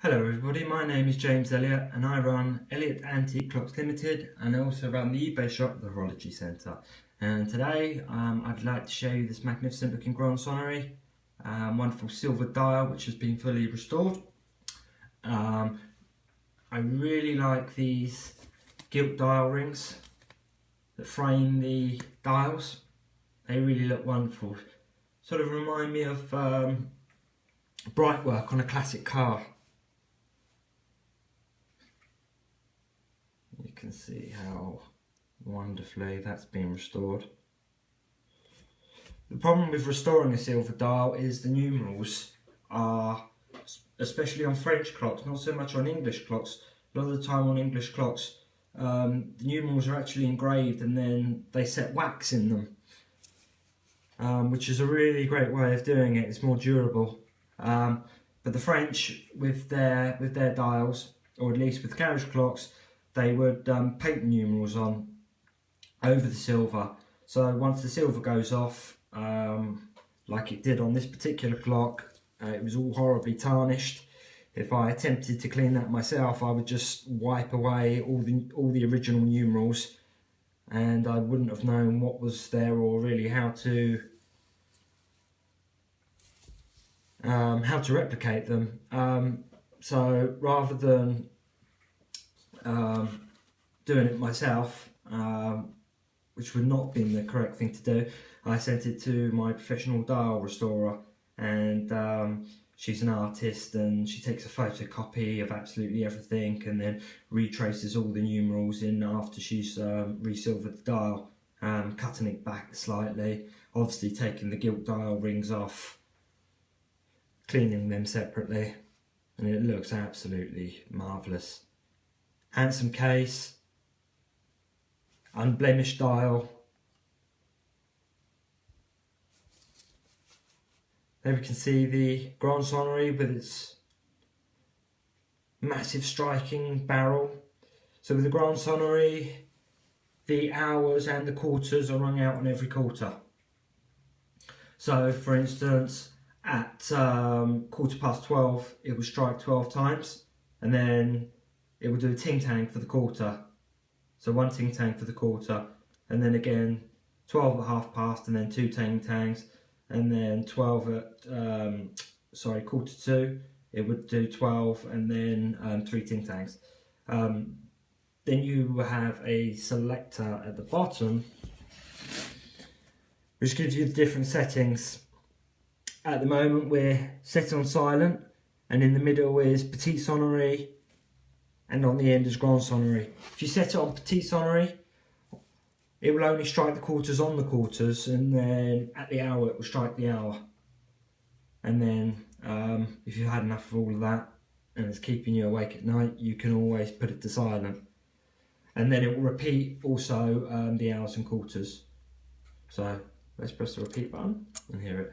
Hello everybody, my name is James Elliott and I run Elliott Antique Clocks Limited and I also run the eBay shop, the Horology Centre. And today I'd like to show you this magnificent looking Grande Sonnerie, wonderful silver dial which has been fully restored. I really like these gilt dial rings that frame the dials. They really look wonderful. Sort of remind me of bright work on a classic car. You can see how wonderfully that's been restored. The problem with restoring a silver dial is the numerals are, especially on French clocks, not so much on English clocks. A lot of the time on English clocks, the numerals are actually engraved and then they set wax in them, which is a really great way of doing it. It's more durable. But the French, with their dials, or at least with carriage clocks, they would paint the numerals on over the silver. So once the silver goes off, like it did on this particular clock, it was all horribly tarnished. If I attempted to clean that myself, I would just wipe away all the original numerals, and I wouldn't have known what was there or really how to replicate them. So rather than doing it myself, which would not have been the correct thing to do, I sent it to my professional dial restorer, and she's an artist and she takes a photocopy of absolutely everything and then retraces all the numerals in after she's resilvered the dial, cutting it back slightly, obviously taking the gilt dial rings off, cleaning them separately, and it looks absolutely marvellous. Handsome case, unblemished dial. There we can see the Grande Sonnerie with its massive striking barrel. So with the Grande Sonnerie, the hours and the quarters are rung out on every quarter. So for instance, at 12:15 it will strike 12 times, and then it will do a ting-tang for the quarter. So one ting-tang for the quarter, and then again 12 at 12:30, and then two ting-tangs, and then 12 at 1:45, it would do 12, and then three ting-tangs. Then you have a selector at the bottom, which gives you the different settings. At the moment we're set on silent, and in the middle is Petite Sonnerie, and on the end is Grande Sonnerie. If you set it on Petite Sonnerie, it will only strike the quarters on the quarters, and then at the hour it will strike the hour. And then if you've had enough of all of that and it's keeping you awake at night, you can always put it to silent. And then it will repeat also the hours and quarters. So let's press the repeat button and hear it.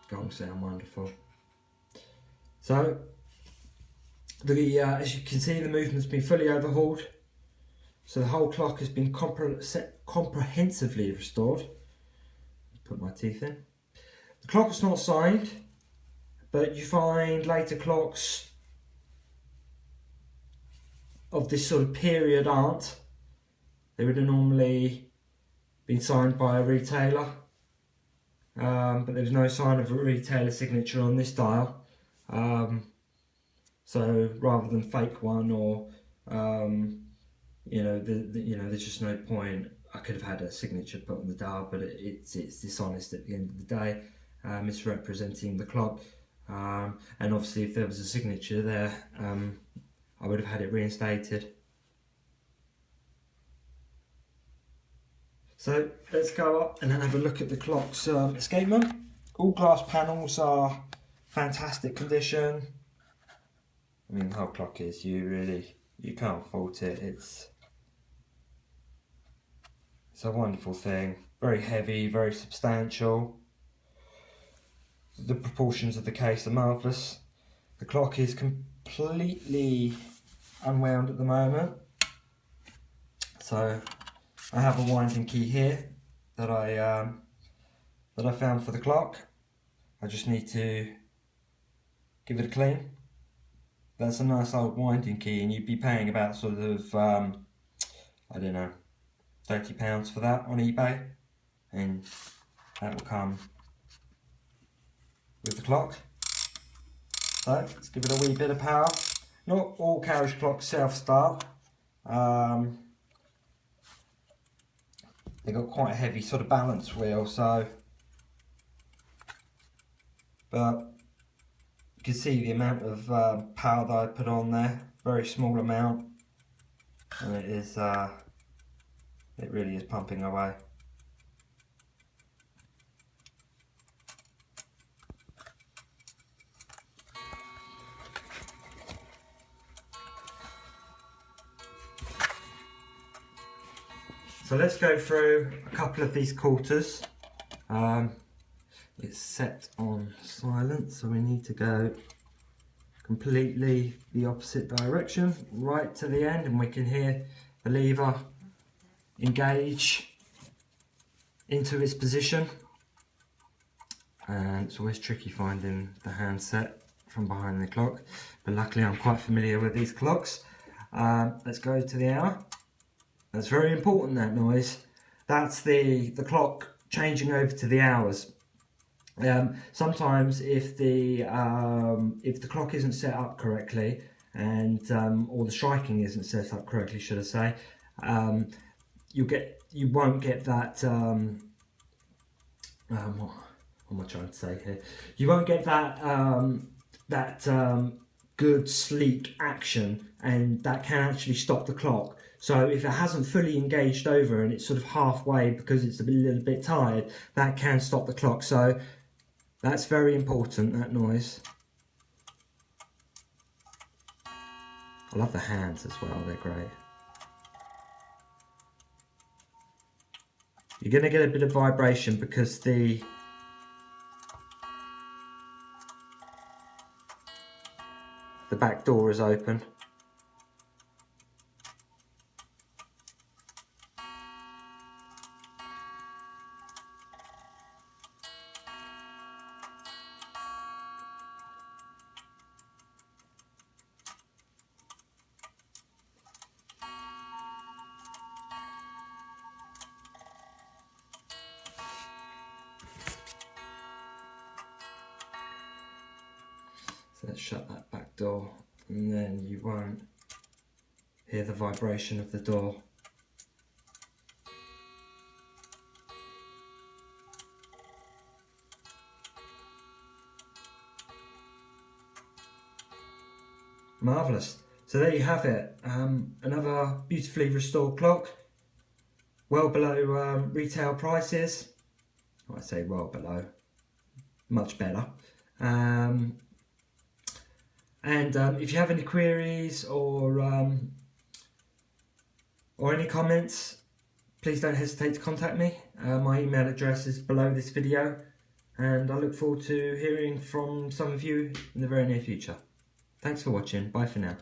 Gongs sound wonderful. So as you can see, the movement's been fully overhauled. So the whole clock has been comprehensively restored. Put my teeth in. The clock is not signed, but you find later clocks of this sort of period aren't. They would have normally been signed by a retailer. But there's no sign of a retailer signature on this dial, so rather than fake one, or there's just no point. I could have had a signature put on the dial, but it's dishonest at the end of the day, misrepresenting the clock, and obviously if there was a signature there, I would have had it reinstated. So let's go up and then have a look at the clock's escapement. All glass panels are fantastic condition. I mean, the whole clock is, you can't fault it. It's a wonderful thing. Very heavy, very substantial. The proportions of the case are marvellous. The clock is completely unwound at the moment. So I have a winding key here that I found for the clock. I just need to give it a clean. That's a nice old winding key, and you'd be paying about sort of I don't know, £30 for that on eBay, and that will come with the clock. So let's give it a wee bit of power. Not all carriage clocks self-start. They've got quite a heavy sort of balance wheel, so, but you can see the amount of power that I put on there. Very small amount, and it is it really is pumping away. So let's go through a couple of these quarters. It's set on silent, so we need to go completely the opposite direction, right to the end, and we can hear the lever engage into its position. And it's always tricky finding the handset from behind the clock, but luckily I'm quite familiar with these clocks. Let's go to the hour. That's very important, that noise. That's the clock changing over to the hours. Sometimes if the clock isn't set up correctly, and or the striking isn't set up correctly, should I say, you won't get that. What am I trying to say here? You won't get that good sleek action, and that can actually stop the clock. So if it hasn't fully engaged over and it's sort of halfway because it's a little bit tired, that can stop the clock. So that's very important, that noise. I love the hands as well, they're great. You're going to get a bit of vibration because the back door is open. So let's shut that back door, and then you won't hear the vibration of the door. Marvellous. So there you have it. Another beautifully restored clock. Well below retail prices. Well, I say well below. Much better. And if you have any queries or any comments, please don't hesitate to contact me. My email address is below this video, and I look forward to hearing from some of you in the very near future. Thanks for watching. Bye for now.